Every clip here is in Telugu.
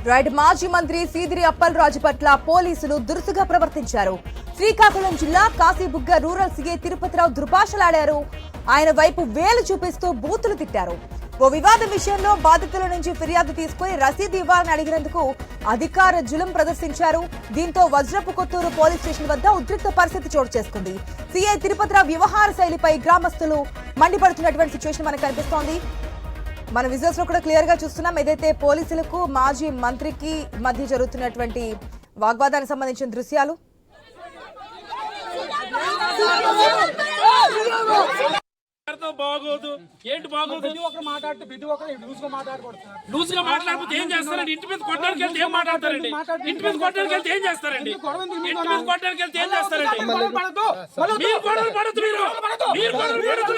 రైట్ మాజీ మంత్రి సీదిరి అప్పలరాజు పట్ల పోలీసులు దురుసుగా ప్రవర్తించారు. శ్రీకాకుళం జిల్లా కాశీబుగ్గ రూరల్ సీఐ తిరుపతిరావు దుర్భాషలాడారు. ఆయన వైపు వేలు చూపిస్తూ బూతులు తిట్టారు. ఓ వివాదం విషయంలో బాధితుల నుంచి ఫిర్యాదు తీసుకుని రసీదు ఇవ్వాలని అడిగినందుకు అధికార జులుం ప్రదర్శించారు. దీంతో వజ్రపు కొత్తూరు పోలీస్ స్టేషన్ వద్ద ఉద్రిక్త పరిస్థితి చోటు చేసుకుంది. సీఐ తిరుపతిరావు వ్యవహార శైలిపై గ్రామస్తులు మండిపడుతున్నటువంటి సిచ్యువేషన్ మనకు కనిపిస్తోంది. మన విజువల్స్ లో కూడా క్లియర్ గా చూస్తున్నాం. ఏదైతే పోలీసులకు మాజీ మంత్రికి మధ్య జరుగుతున్నటువంటి వాగ్వాదానికి సంబంధించిన దృశ్యాలు. బాగోదు ఏంటి బాగోదు లూజ్ గా మాట్లాడకపోతే ఏం చేస్తారండి? ఇంటి మీద కొట్టడానికి వెళ్తే ఏం మాట్లాడతారండి? ఇంటి మీద కొట్టడానికి వెళ్తే ఏం చేస్తారండి? ఇంటి మీద కొట్టడానికి వెళ్తే ఏం చేస్తారండి? మీరు గొడవలు పడదు, మీరు గొడవలు పడదు,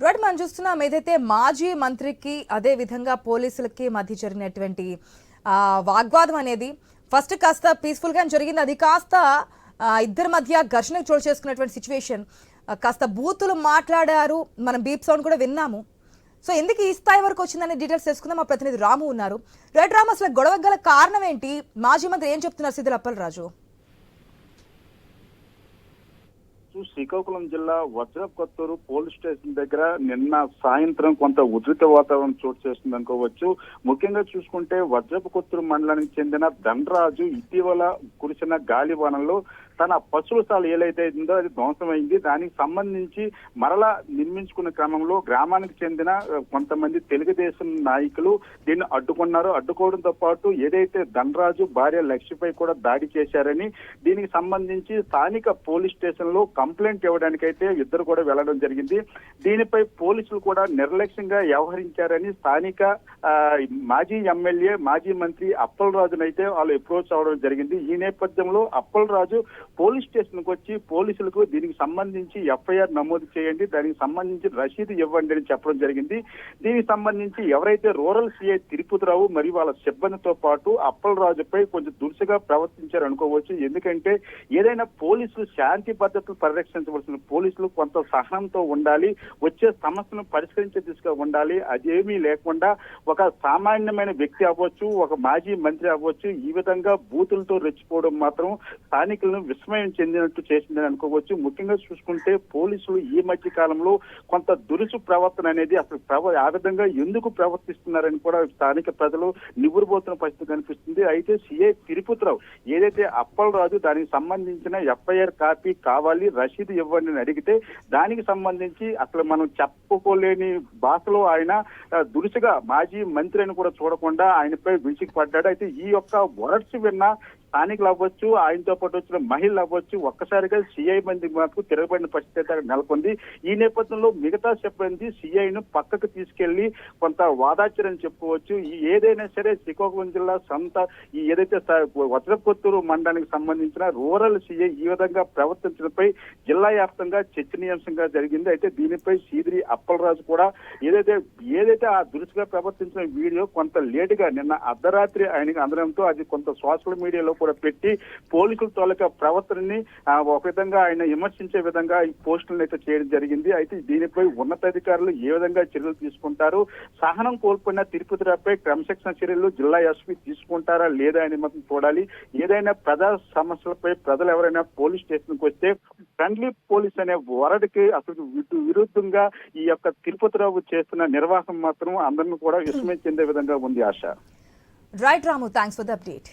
రోడ్ మనం చూస్తున్నాం. ఏదైతే మాజీ మంత్రికి అదే విధంగా పోలీసులకి మధ్య జరిగినటువంటి వాగ్వాదం అనేది ఫస్ట్ కాస్త పీస్ఫుల్ గా జరిగింది. అది కాస్త ఇద్దరి మధ్య ఘర్షణ చోటు చేసుకున్నటువంటి సిచ్యువేషన్. కాస్త బూతులు మాట్లాడారు. మనం బీప్ సౌండ్ కూడా విన్నాము. సో ఎందుకు ఈ స్థాయి వరకు వచ్చిందనే డీటెయిల్స్ తెలుసుకుందాం. మా ప్రతినిధి రాము ఉన్నారు. రెడ్ రాము, అసలు గొడవ గల కారణం ఏంటి? మాజీ మంత్రి ఏం చెప్తున్నారు సీదిరి అప్పలరాజు? శ్రీకాకుళం జిల్లా వజ్రపు కొత్తూరు పోలీస్ స్టేషన్ దగ్గర నిన్న సాయంత్రం కొంత ఉధృత వాతావరణం చోటు చేస్తుంది అనుకోవచ్చు. ముఖ్యంగా చూసుకుంటే వజ్రపు కొత్తూరు మండలానికి చెందిన ధనరాజు ఇటీవల కురిసిన గాలివానంలో తన పశువుల ఏదైతే ఉందో అది ధ్వంసమైంది. దానికి సంబంధించి మరలా నిర్మించుకున్న క్రమంలో గ్రామానికి చెందిన కొంతమంది తెలుగుదేశం నాయకులు దీన్ని అడ్డుకున్నారు. అడ్డుకోవడంతో పాటు ఏదైతే ధనరాజు భార్య లక్ష్మిపై కూడా దాడి చేశారని, దీనికి సంబంధించి స్థానిక పోలీస్ స్టేషన్ లో కంప్లైంట్ ఇవ్వడానికైతే ఇద్దరు కూడా వెళ్లడం జరిగింది. దీనిపై పోలీసులు కూడా నిర్లక్ష్యంగా వ్యవహరించారని స్థానిక మాజీ ఎమ్మెల్యే మాజీ మంత్రి అప్పలరాజునైతే వాళ్ళు అప్రోచ్ అవడం జరిగింది. ఈ నేపథ్యంలో అప్పలరాజు పోలీస్ స్టేషన్ కు వచ్చి పోలీసులకు దీనికి సంబంధించి ఎఫ్ఐఆర్ నమోదు చేయండి, దానికి సంబంధించి రసీదు ఇవ్వండి అని చెప్పడం జరిగింది. దీనికి సంబంధించి ఎవరైతే రూరల్ సిఐ తిరుపతిరావు మరియు వాళ్ళ సిబ్బందితో పాటు అప్పలరాజుపై కొంచెం దురుసుగా ప్రవర్తించారు అనుకోవచ్చు. ఎందుకంటే ఏదైనా పోలీసులు శాంతి భద్రతలు పరిరక్షించవలసిన పోలీసులు కొంత సహనంతో ఉండాలి, వచ్చే సమస్యను పరిష్కరించే దిశగా ఉండాలి. అదేమీ లేకుండా ఒక సామాన్యమైన వ్యక్తి అవ్వచ్చు, ఒక మాజీ మంత్రి అవ్వచ్చు, ఈ విధంగా బూతులతో రెచ్చిపోవడం మాత్రం స్థానికులను విస్మయం చెందినట్టు చేసిందని అనుకోవచ్చు. ముఖ్యంగా చూసుకుంటే పోలీసులు ఈ మధ్య కాలంలో కొంత దురుసు ప్రవర్తన అనేది అసలు ఆ విధంగా ఎందుకు ప్రవర్తిస్తున్నారని కూడా స్థానిక ప్రజలు నివ్వురుబోతున్న పరిస్థితి కనిపిస్తుంది. అయితే సిఐ తిరుపతిరావు ఏదైతే అప్పలరాజు దానికి సంబంధించిన ఎఫ్ఐఆర్ కాపీ కావాలి, రసీదు ఇవ్వండి అని అడిగితే దానికి సంబంధించి అసలు మనం చెప్పుకోలేని భాషలో ఆయన దురుసుగా మాజీ మంత్రి అని కూడా చూడకుండా ఆయనపై విసిగి పడ్డాడు. అయితే ఈ యొక్క వర్డ్స్ విన్న స్థానికులు అవ్వచ్చు, ఆయనతో పాటు వచ్చిన మహిళలు అవ్వచ్చు, ఒక్కసారిగా సిఐ మంది మాకు తిరగబడిన పరిస్థితి నెలకొంది. ఈ నేపథ్యంలో మిగతా సిబ్బంది సిఐను పక్కకు తీసుకెళ్లి కొంత వాదాచారని చెప్పుకోవచ్చు. ఏదైనా సరే శ్రీకాకుళం జిల్లా ఈ ఏదైతే వజ్రపు కొత్తూరు మండలానికి సంబంధించిన రూరల్ సిఐ ఈ విధంగా ప్రవర్తించడంపై జిల్లా వ్యాప్తంగా చర్చనీయాంశంగా జరిగింది. అయితే దీనిపై సీదిరి అప్పలరాజు కూడా ఏదైతే ఆ దురుసుగా ప్రవర్తించిన వీడియో కొంత లేటుగా నిన్న అర్ధరాత్రి ఆయనకి అందడంతో అది కొంత సోషల్ మీడియాలో కూడా పెట్టి పోలీసుల తాలూకా ప్రవర్తనని ఒక విధంగా ఆయన విమర్శించే విధంగా ఈ పోస్టులను అయితే చేయడం జరిగింది. అయితే దీనిపై ఉన్నతాధికారులు ఏ విధంగా చర్యలు తీసుకుంటారు, సహనం కోల్పోయిన తిరుపతిరావుపై క్రమశిక్షణ చర్యలు జిల్లా ఎస్పీ తీసుకుంటారా లేదా అని మాత్రం చూడాలి. ఏదైనా ప్రజా సమస్యలపై ప్రజలు ఎవరైనా పోలీస్ స్టేషన్ కు వస్తే ఫ్రెండ్లీ పోలీస్ అనే వరడికి అసలు విరుద్ధంగా ఈ యొక్క తిరుపతిరావు చేస్తున్న నిర్వాహం మాత్రం అందరినీ కూడా విస్మయం చెందే విధంగా ఉంది. Asha. Right Ramu, thanks for the update.